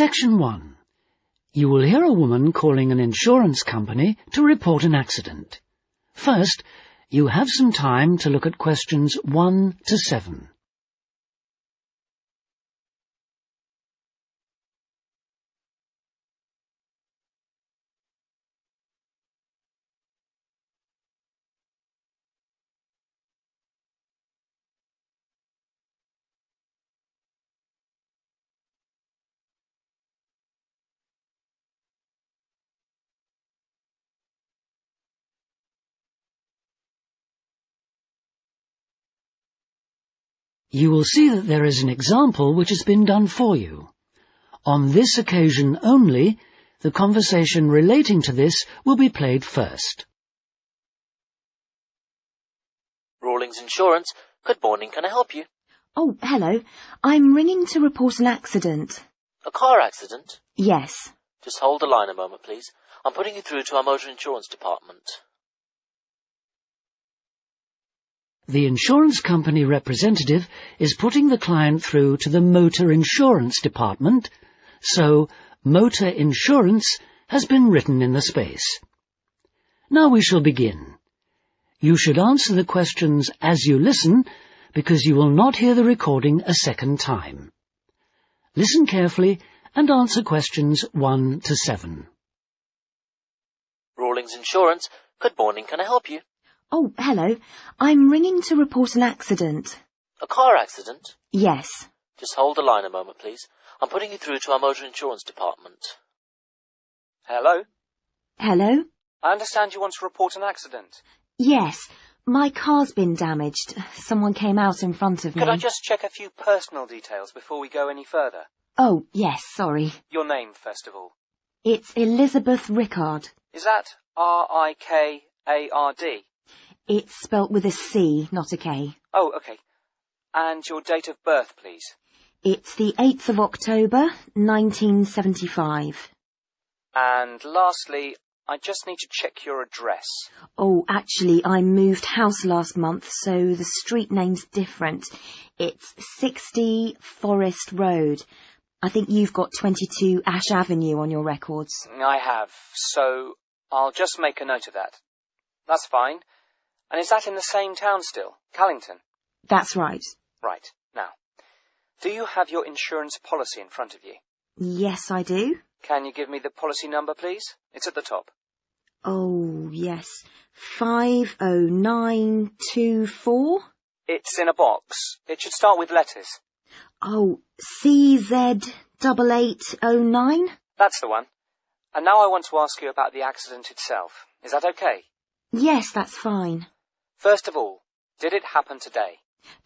Section 1. You will hear a woman calling an insurance company to report an accident. First, you have some time to look at questions 1 to 7. You will see that there is an example which has been done for you. On this occasion only, the conversation relating to this will be played first. Rawlings Insurance. Good morning, can I help you? Oh, hello. I'm ringing to report an accident. A car accident? Yes. Just hold the line a moment, please. I'm putting you through to our motor insurance department. The insurance company representative is putting the client through to the motor insurance department, so motor insurance has been written in the space. Now we shall begin. You should answer the questions as you listen, because you will not hear the recording a second time. Listen carefully and answer questions 1 to 7. Rawlings Insurance. Good morning, can I help you? Oh, hello. I'm ringing to report an accident. A car accident? Yes. Just hold the line a moment, please. I'm putting you through to our motor insurance department. Hello? Hello? I understand you want to report an accident. Yes. My car's been damaged. Someone came out in front of me. Could I just check a few personal details before we go any further? Oh, yes, sorry. Your name, first of all. It's Elizabeth Rickard. Is that R-I-K-A-R-D? It's spelt with a C, not a K. Oh, okay. And your date of birth, please. It's the 8th of October, 1975. And lastly, I just need to check your address. Oh, actually, I moved house last month, so the street name's different. It's 60 Forest Road. I think you've got 22 Ash Avenue on your records. I have, so I'll just make a note of that. That's fine. And is that in the same town still, Callington? That's right. Right. Now, do you have your insurance policy in front of you? Yes, I do. Can you give me the policy number, please? It's at the top. Oh, yes. 50924? It's in a box. It should start with letters. Oh, CZ8809? That's the one. And now I want to ask you about the accident itself. Is that okay? Yes, that's fine. First of all, did it happen today?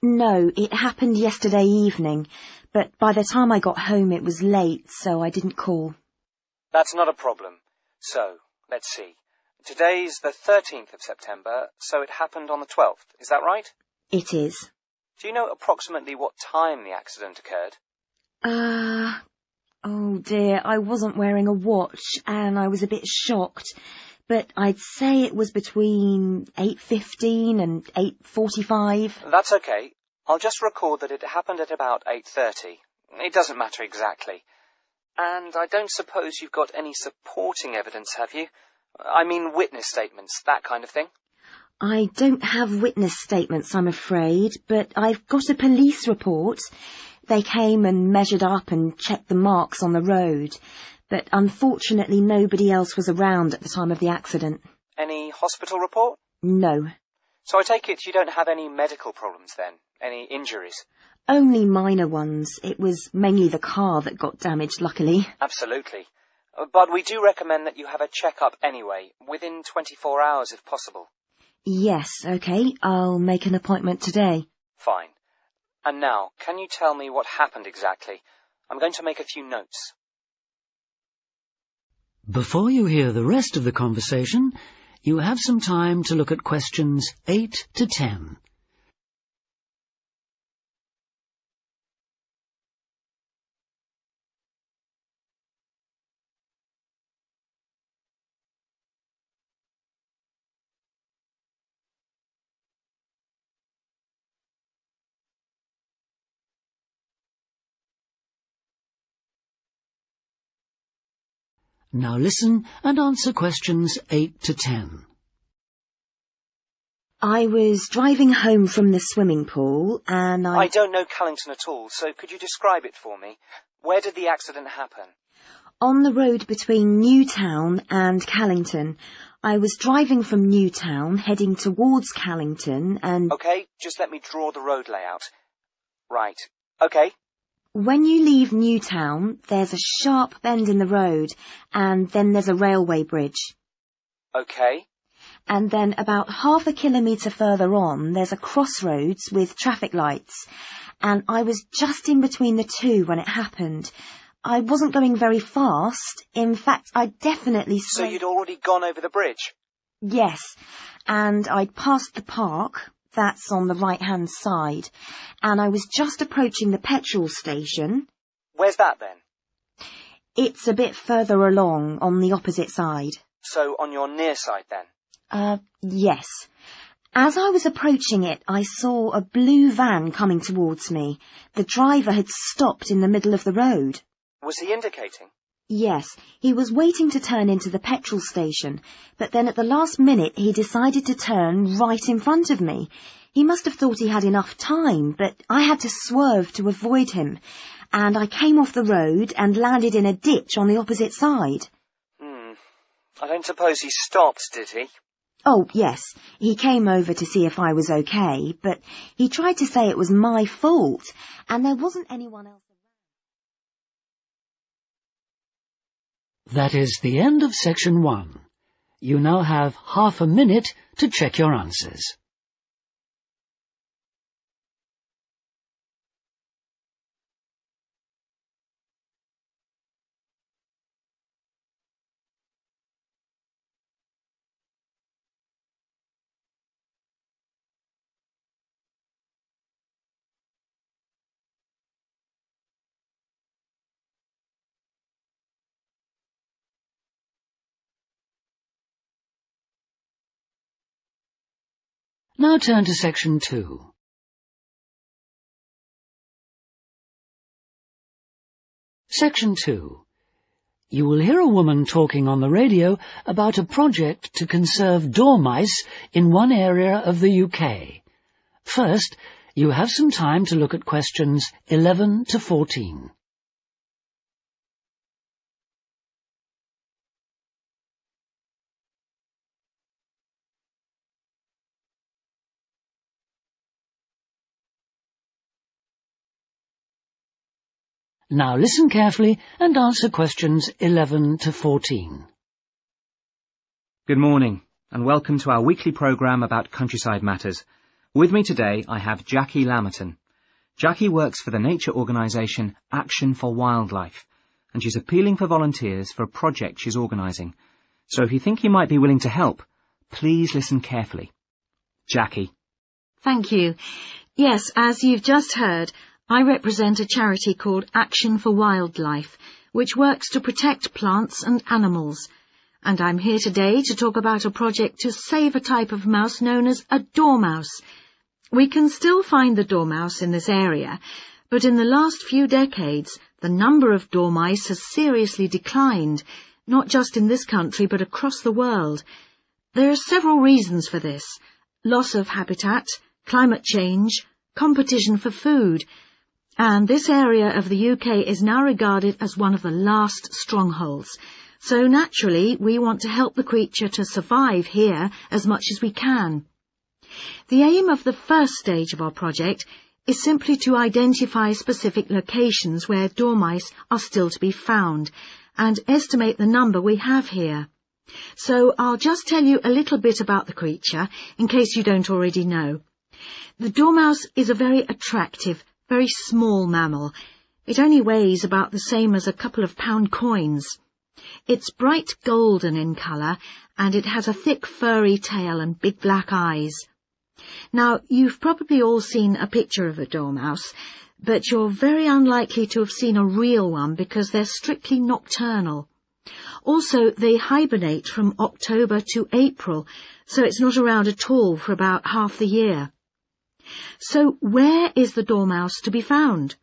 No, it happened yesterday evening, but by the time I got home it was late, so I didn't call. That's not a problem. So, let's see. Today's the 13th of September, so it happened on the 12th. Is that right? It is. Do you know approximately what time the accident occurred? Oh dear, I wasn't wearing a watch and I was a bit shocked, but I'd say it was between 8:15 and 8:45. That's okay. I'll just record that it happened at about 8:30. It doesn't matter exactly. And I don't suppose you've got any supporting evidence, have you? I mean witness statements, that kind of thing. I don't have witness statements, I'm afraid, but I've got a police report. They came and measured up and checked the marks on the road, but unfortunately nobody else was around at the time of the accident. Any hospital report? No. So I take it you don't have any medical problems then? Any injuries? Only minor ones. It was mainly the car that got damaged, luckily. Absolutely. But we do recommend that you have a check-up anyway, within 24 hours if possible. Yes, okay. I'll make an appointment today. Fine. And now, can you tell me what happened exactly? I'm going to make a few notes. Before you hear the rest of the conversation, you have some time to look at questions 8 to 10. Now listen and answer questions 8 to 10. I was driving home from the swimming pool and I don't know Callington at all, so could you describe it for me? Where did the accident happen? On the road between Newtown and Callington. I was driving from Newtown, heading towards Callington, and... OK, just let me draw the road layout. Right. OK. When you leave Newtown, there's a sharp bend in the road, and then there's a railway bridge. OK. And then about half a kilometre further on, there's a crossroads with traffic lights, and I was just in between the two when it happened. I wasn't going very fast. In fact, I definitely... So you'd already gone over the bridge? Yes, and I'd passed the park, that's on the right-hand side, and I was just approaching the petrol station. Where's that then? It's a bit further along, on the opposite side. So on your near side then? Yes. As I was approaching it, I saw a blue van coming towards me. The driver had stopped in the middle of the road. Was he indicating? Yes, he was waiting to turn into the petrol station, but then at the last minute he decided to turn right in front of me. He must have thought he had enough time, but I had to swerve to avoid him, and I came off the road and landed in a ditch on the opposite side. I don't suppose he stopped, did he? Oh, yes, he came over to see if I was okay, but he tried to say it was my fault, and there wasn't anyone else around. That is the end of section 1. You now have half a minute to check your answers. Now turn to section 2. Section 2. You will hear a woman talking on the radio about a project to conserve dormice in one area of the UK. First, you have some time to look at questions 11 to 14. Now listen carefully and answer questions 11 to 14. Good morning, and welcome to our weekly programme about countryside matters. With me today I have Jackie Lammerton. Jackie works for the nature organisation Action for Wildlife, and she's appealing for volunteers for a project she's organising. So if you think you might be willing to help, please listen carefully. Jackie. Thank you. Yes, as you've just heard, I represent a charity called Action for Wildlife, which works to protect plants and animals. And I'm here today to talk about a project to save a type of mouse known as a dormouse. We can still find the dormouse in this area, but in the last few decades, the number of dormice has seriously declined, not just in this country but across the world. There are several reasons for this: loss of habitat, climate change, competition for food. And this area of the UK is now regarded as one of the last strongholds. So naturally, we want to help the creature to survive here as much as we can. The aim of the first stage of our project is simply to identify specific locations where dormice are still to be found and estimate the number we have here. So I'll just tell you a little bit about the creature in case you don't already know. The dormouse is a very attractive, very small mammal. It only weighs about the same as a couple of pound coins. It's bright golden in colour, and it has a thick furry tail and big black eyes. Now, you've probably all seen a picture of a dormouse, but you're very unlikely to have seen a real one because they're strictly nocturnal. Also, they hibernate from October to April, so it's not around at all for about half the year. So where is the dormouse to be found?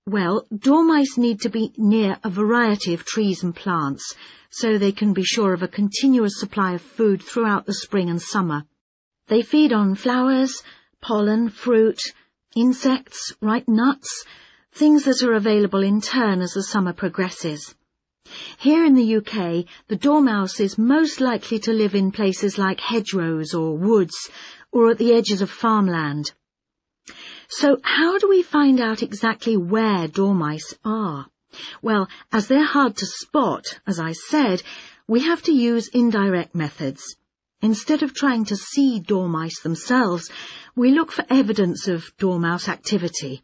Well, dormice need to be near a variety of trees and plants, so they can be sure of a continuous supply of food throughout the spring and summer. They feed on flowers, pollen, fruit, insects, ripe nuts, things that are available in turn as the summer progresses. Here in the UK, the dormouse is most likely to live in places like hedgerows or woods, or at the edges of farmland. So how do we find out exactly where dormice are? Well, as they're hard to spot, as I said, we have to use indirect methods. Instead of trying to see dormice themselves, we look for evidence of dormouse activity.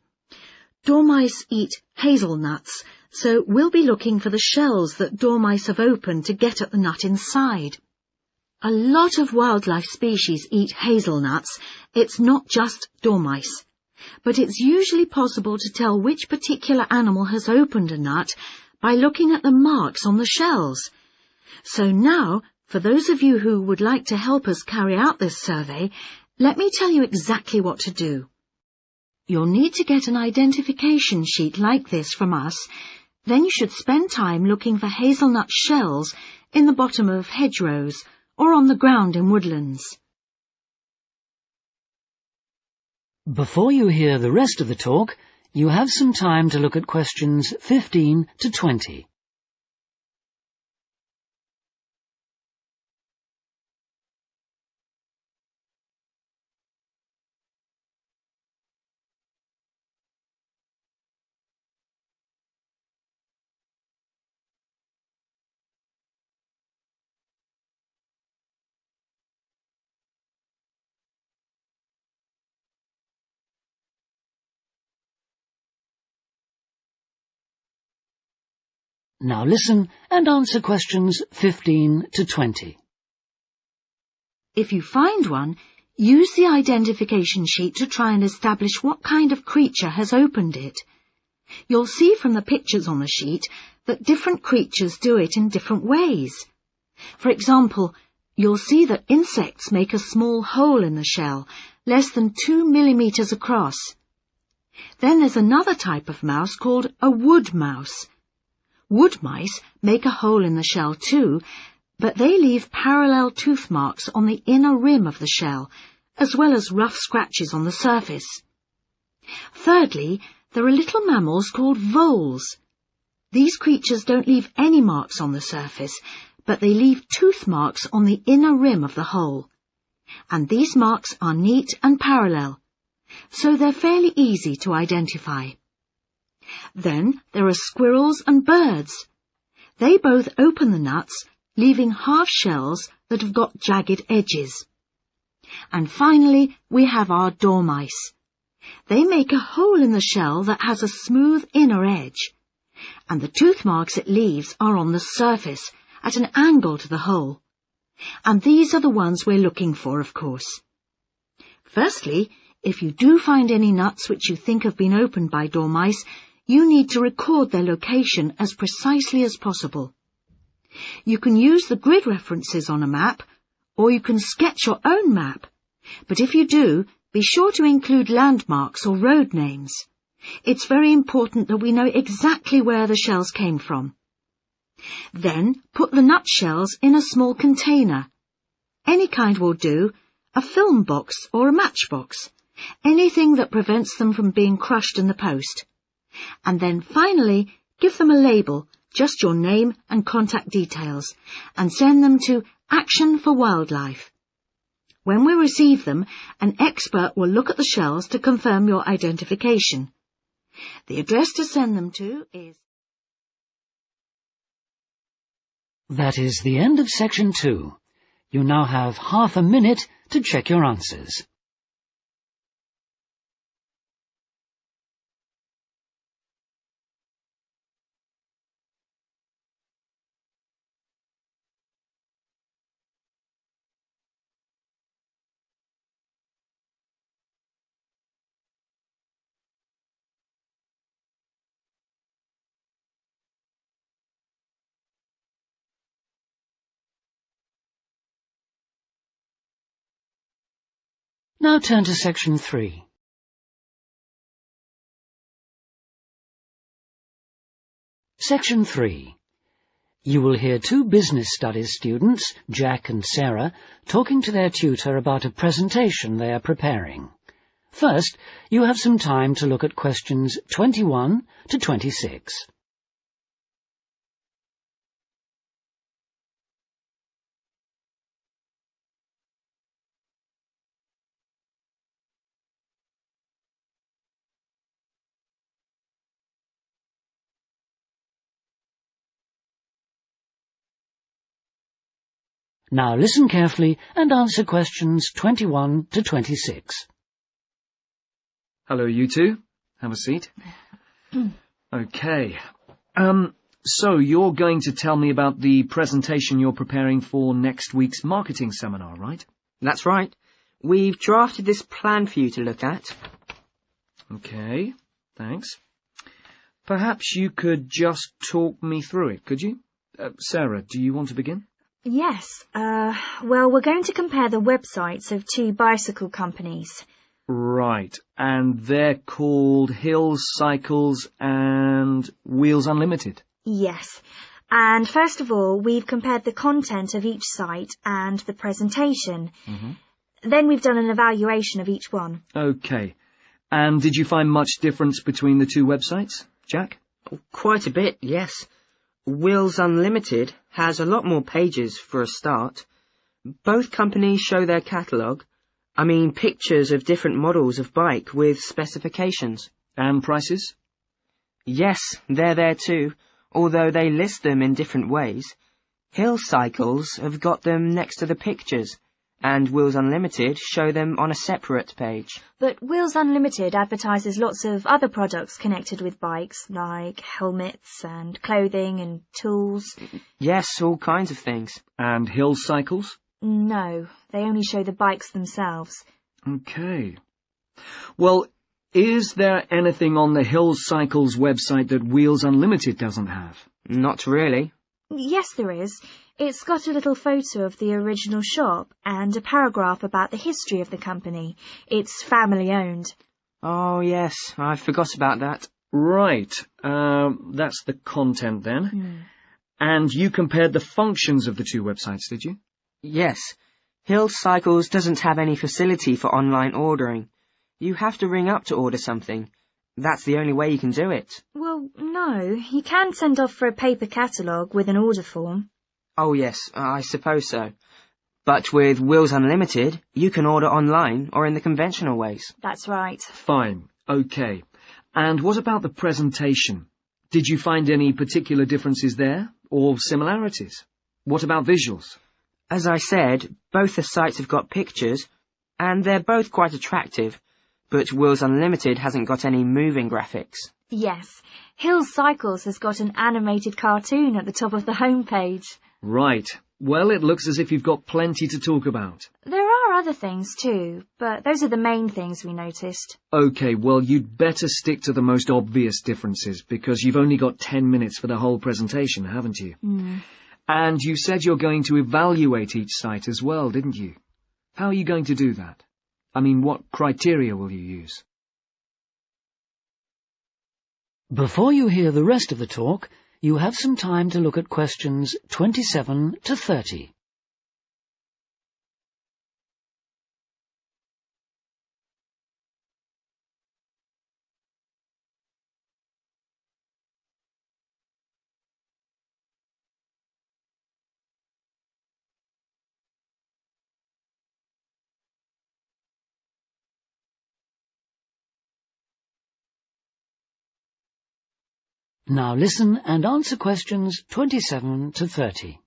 Dormice eat hazelnuts, so we'll be looking for the shells that dormice have opened to get at the nut inside. A lot of wildlife species eat hazelnuts. It's not just dormice. But it's usually possible to tell which particular animal has opened a nut by looking at the marks on the shells. So now, for those of you who would like to help us carry out this survey, let me tell you exactly what to do. You'll need to get an identification sheet like this from us. Then you should spend time looking for hazelnut shells in the bottom of hedgerows or on the ground in woodlands. Before you hear the rest of the talk, you have some time to look at questions 15 to 20. Now listen and answer questions 15 to 20. If you find one, use the identification sheet to try and establish what kind of creature has opened it. You'll see from the pictures on the sheet that different creatures do it in different ways. For example, you'll see that insects make a small hole in the shell, less than 2 millimeters across. Then there's another type of mouse called a wood mouse. Wood mice make a hole in the shell too, but they leave parallel tooth marks on the inner rim of the shell, as well as rough scratches on the surface. Thirdly, there are little mammals called voles. These creatures don't leave any marks on the surface, but they leave tooth marks on the inner rim of the hole. And these marks are neat and parallel, so they're fairly easy to identify. Then there are squirrels and birds. They both open the nuts, leaving half shells that have got jagged edges. And finally, we have our dormice. They make a hole in the shell that has a smooth inner edge, and the tooth marks it leaves are on the surface, at an angle to the hole. And these are the ones we're looking for, of course. Firstly, if you do find any nuts which you think have been opened by dormice, you need to record their location as precisely as possible. You can use the grid references on a map, or you can sketch your own map. But if you do, be sure to include landmarks or road names. It's very important that we know exactly where the shells came from. Then put the nut shells in a small container. Any kind will do, a film box or a matchbox, anything that prevents them from being crushed in the post. And then finally, give them a label, just your name and contact details, and send them to Action for Wildlife. When we receive them, an expert will look at the shells to confirm your identification. The address to send them to is... That is the end of section 2. You now have half a minute to check your answers. Now turn to section 3. Section 3. You will hear two business studies students, Jack and Sarah, talking to their tutor about a presentation they are preparing. First, you have some time to look at questions 21 to 26. Now listen carefully and answer questions 21 to 26. Hello, you two. Have a seat. Okay. So you're going to tell me about the presentation you're preparing for next week's marketing seminar, right? That's right. We've drafted this plan for you to look at. Okay, thanks. Perhaps you could just talk me through it, could you? Sarah, do you want to begin? Yes. Well, we're going to compare the websites of two bicycle companies. Right, and they're called Hills Cycles and Wheels Unlimited. Yes. And first of all, we've compared the content of each site and the presentation. Then we've done an evaluation of each one. Okay. And did you find much difference between the two websites, Jack? Quite a bit, yes. Wheels Unlimited has a lot more pages for a start. Both companies show their catalogue. I mean, pictures of different models of bike with specifications. And prices? Yes, they're there too, although they list them in different ways. Hill Cycles have got them next to the pictures, and Wheels Unlimited show them on a separate page. But Wheels Unlimited advertises lots of other products connected with bikes, like helmets and clothing and tools. Yes, all kinds of things. And Hills Cycles? No, they only show the bikes themselves. Okay. Well, is there anything on the Hills Cycles website that Wheels Unlimited doesn't have? Not really. Yes, there is. It's got a little photo of the original shop and a paragraph about the history of the company. It's family-owned. Oh, yes, I forgot about that. Right. That's the content then. And you compared the functions of the two websites, did you? Yes. Hill Cycles doesn't have any facility for online ordering. You have to ring up to order something. That's the only way you can do it. Well, no. You can send off for a paper catalogue with an order form. Oh, yes, I suppose so. But with Wheels Unlimited, you can order online or in the conventional ways. That's right. Fine. Okay. And what about the presentation? Did you find any particular differences there, or similarities? What about visuals? As I said, both the sites have got pictures, and they're both quite attractive, but Wheels Unlimited hasn't got any moving graphics. Yes. Hills Cycles has got an animated cartoon at the top of the homepage. Right. Well, it looks as if you've got plenty to talk about. There are other things too, but those are the main things we noticed. Okay, well, you'd better stick to the most obvious differences, because you've only got 10 minutes for the whole presentation, haven't you? And you said you're going to evaluate each site as well, didn't you? How are you going to do that? I mean, what criteria will you use? Before you hear the rest of the talk, you have some time to look at questions 27 to 30. Now listen and answer questions 27 to 30.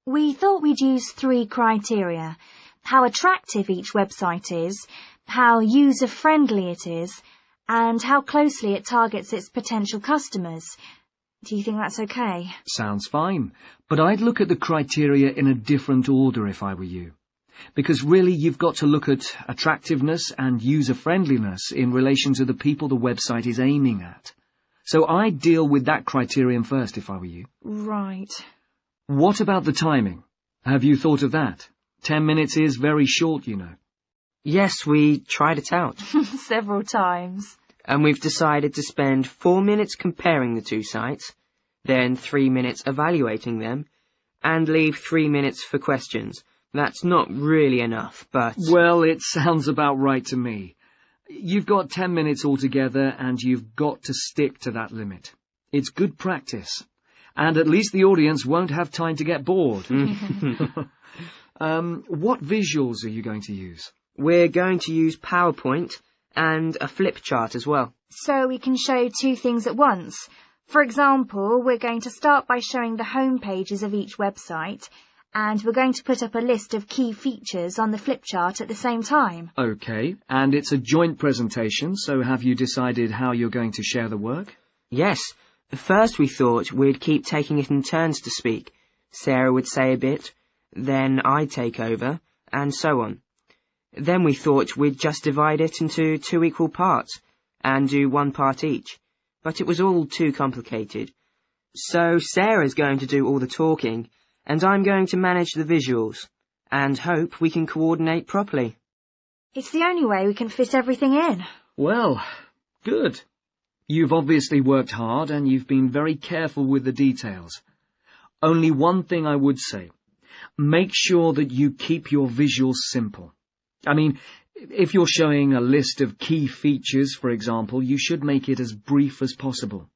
We thought we'd use 3 criteria: how attractive each website is, how user-friendly it is, and how closely it targets its potential customers. Do you think that's okay? Sounds fine, but I'd look at the criteria in a different order if I were you. Because really you've got to look at attractiveness and user-friendliness in relation to the people the website is aiming at. So I'd deal with that criterion first if I were you. Right. What about the timing? Have you thought of that? 10 minutes is very short, you know. Yes, we tried it out. Several times. and we've decided to spend 4 minutes comparing the two sites, then 3 minutes evaluating them, and leave 3 minutes for questions. That's not really enough, but... Well, it sounds about right to me. You've got 10 minutes altogether, and you've got to stick to that limit. It's good practice. And at least the audience won't have time to get bored. What visuals are you going to use? We're going to use PowerPoint and a flip chart as well. So we can show two things at once. For example, we're going to start by showing the home pages of each website, and we're going to put up a list of key features on the flip chart at the same time. OK, and it's a joint presentation, so have you decided how you're going to share the work? Yes. First we thought we'd keep taking it in turns to speak. Sarah would say a bit, then I'd take over, and so on. Then we thought we'd just divide it into 2 equal parts, and do 1 part each. But it was all too complicated. So Sarah's going to do all the talking, and I'm going to manage the visuals, and hope we can coordinate properly. It's the only way we can fit everything in. Well, good. You've obviously worked hard, and you've been very careful with the details. Only one thing I would say. Make sure that you keep your visuals simple. I mean, if you're showing a list of key features, for example, you should make it as brief as possible.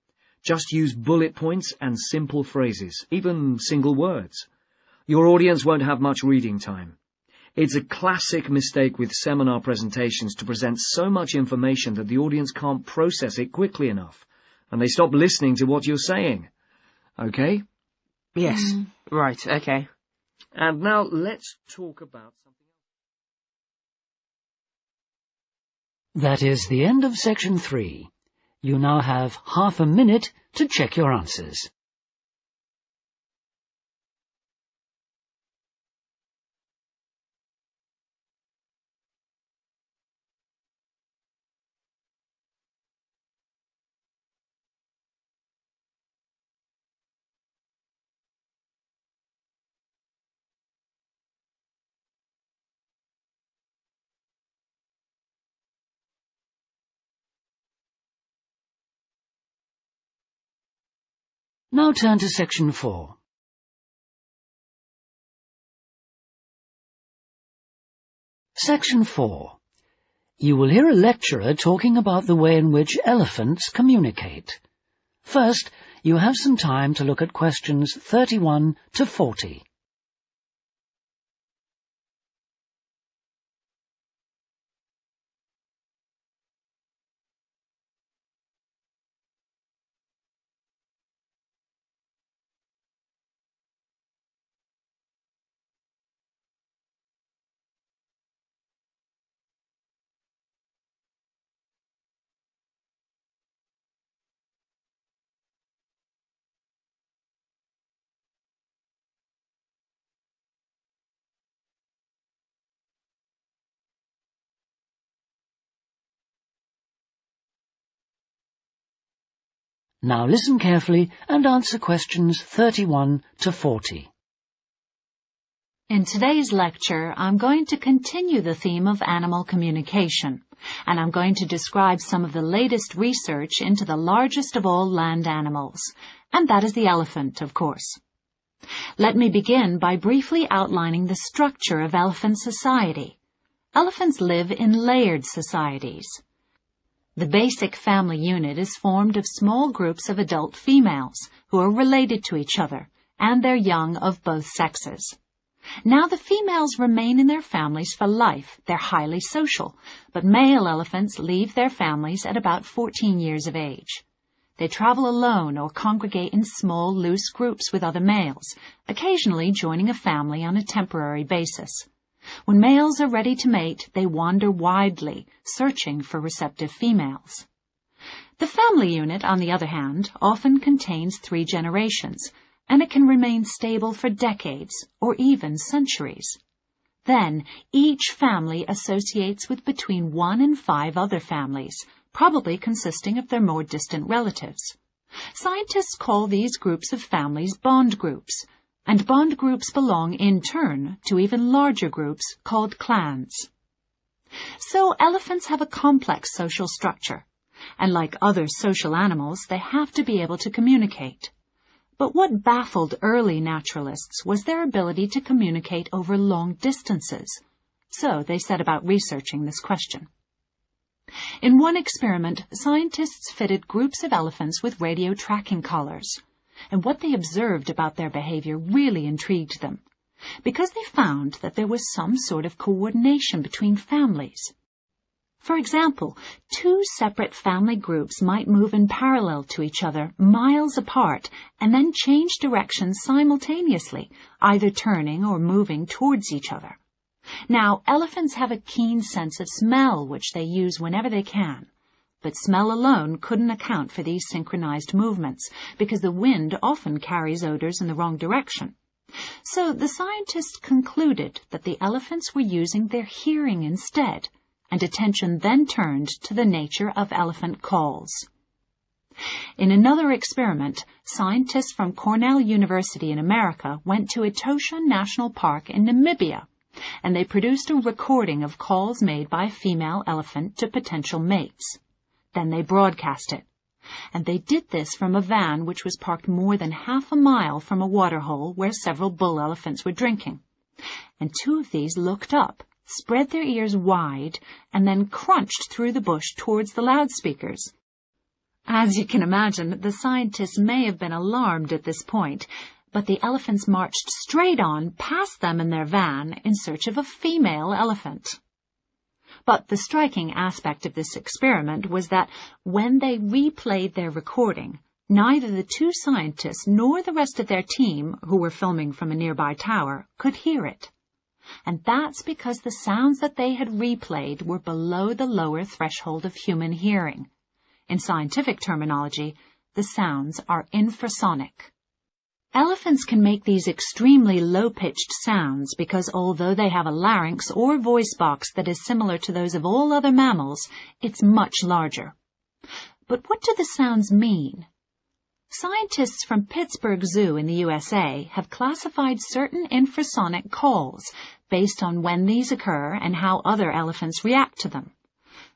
Just use bullet points and simple phrases, even single words. Your audience won't have much reading time. It's a classic mistake with seminar presentations to present so much information that the audience can't process it quickly enough, and they stop listening to what you're saying. OK? Yes, right, OK. And now let's talk about something else. That is the end of section 3. You now have half a minute to check your answers. Now turn to section 4. Section 4. You will hear a lecturer talking about the way in which elephants communicate. First, you have some time to look at questions 31 to 40. Now listen carefully and answer questions 31 to 40. In today's lecture, I'm going to continue the theme of animal communication, and I'm going to describe some of the latest research into the largest of all land animals, and that is the elephant, of course. Let me begin by briefly outlining the structure of elephant society. Elephants live in layered societies. The basic family unit is formed of small groups of adult females who are related to each other and their young of both sexes. Now the females remain in their families for life. They're highly social, but male elephants leave their families at about 14 years of age. They travel alone or congregate in small, loose groups with other males, occasionally joining a family on a temporary basis. When males are ready to mate, they wander widely, searching for receptive females. The family unit, on the other hand, often contains 3 generations, and it can remain stable for decades or even centuries. Then, each family associates with between 1 and 5 other families, probably consisting of their more distant relatives. Scientists call these groups of families bond groups, and bond groups belong, in turn, to even larger groups called clans. So elephants have a complex social structure. And like other social animals, they have to be able to communicate. But what baffled early naturalists was their ability to communicate over long distances. So they set about researching this question. In one experiment, scientists fitted groups of elephants with radio tracking collars, and what they observed about their behavior really intrigued them, because they found that there was some sort of coordination between families. For example, two separate family groups might move in parallel to each other, miles apart, and then change directions simultaneously, either turning or moving towards each other. Now, elephants have a keen sense of smell, which they use whenever they can. But smell alone couldn't account for these synchronized movements, because the wind often carries odors in the wrong direction. So the scientists concluded that the elephants were using their hearing instead, and attention then turned to the nature of elephant calls. In another experiment, scientists from Cornell University in America went to Etosha National Park in Namibia, and they produced a recording of calls made by a female elephant to potential mates. Then they broadcast it. And they did this from a van which was parked more than half a mile from a waterhole where several bull elephants were drinking. And two of these looked up, spread their ears wide, and then crunched through the bush towards the loudspeakers. As you can imagine, the scientists may have been alarmed at this point, but the elephants marched straight on past them in their van in search of a female elephant. But the striking aspect of this experiment was that when they replayed their recording, neither the two scientists nor the rest of their team, who were filming from a nearby tower, could hear it. And that's because the sounds that they had replayed were below the lower threshold of human hearing. In scientific terminology, the sounds are infrasonic. Elephants can make these extremely low-pitched sounds because although they have a larynx or voice box that is similar to those of all other mammals, it's much larger. But what do the sounds mean? Scientists from Pittsburgh Zoo in the USA have classified certain infrasonic calls based on when these occur and how other elephants react to them.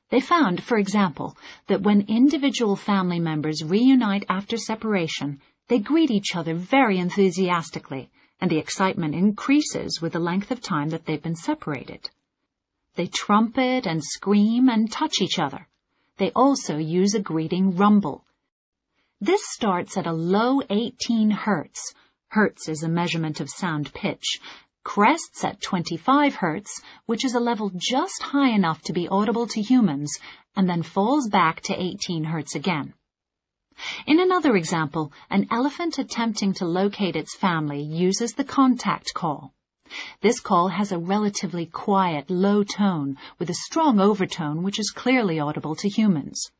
They found, for example, that when individual family members reunite after separation, they greet each other very enthusiastically, and the excitement increases with the length of time that they've been separated. They trumpet and scream and touch each other. They also use a greeting rumble. This starts at a low 18 hertz. Hertz is a measurement of sound pitch. Crests at 25 hertz, which is a level just high enough to be audible to humans, and then falls back to 18 hertz again. In another example, an elephant attempting to locate its family uses the contact call. This call has a relatively quiet, low tone with a strong overtone which is clearly audible to humans.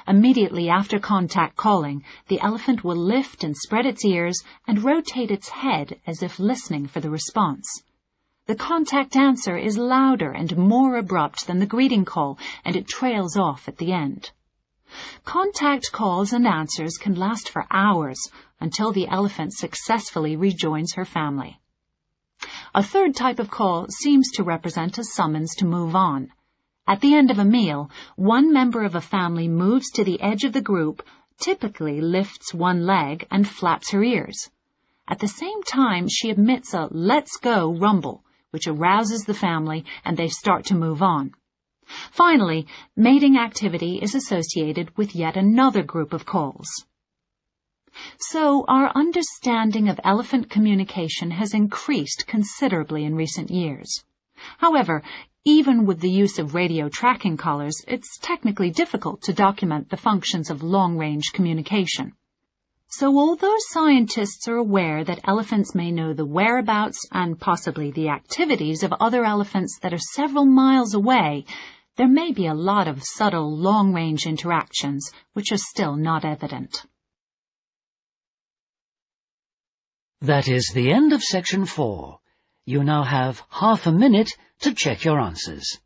Immediately after contact calling, the elephant will lift and spread its ears and rotate its head as if listening for the response. The contact answer is louder and more abrupt than the greeting call, and it trails off at the end. Contact calls and answers can last for hours until the elephant successfully rejoins her family. A third type of call seems to represent a summons to move on. At the end of a meal, one member of a family moves to the edge of the group, typically lifts one leg and flaps her ears. At the same time, she emits a "let's go" rumble, which arouses the family and they start to move on. Finally, mating activity is associated with yet another group of calls. So, our understanding of elephant communication has increased considerably in recent years. However, even with the use of radio tracking collars, it's technically difficult to document the functions of long-range communication. So although scientists are aware that elephants may know the whereabouts and possibly the activities of other elephants that are several miles away, there may be a lot of subtle long-range interactions which are still not evident. That is the end of section 4. You now have half a minute to check your answers.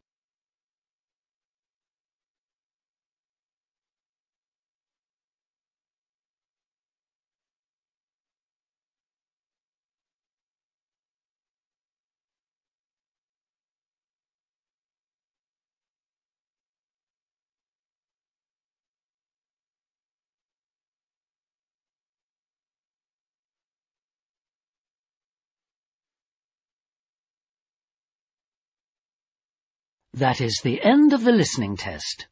That is the end of the listening test.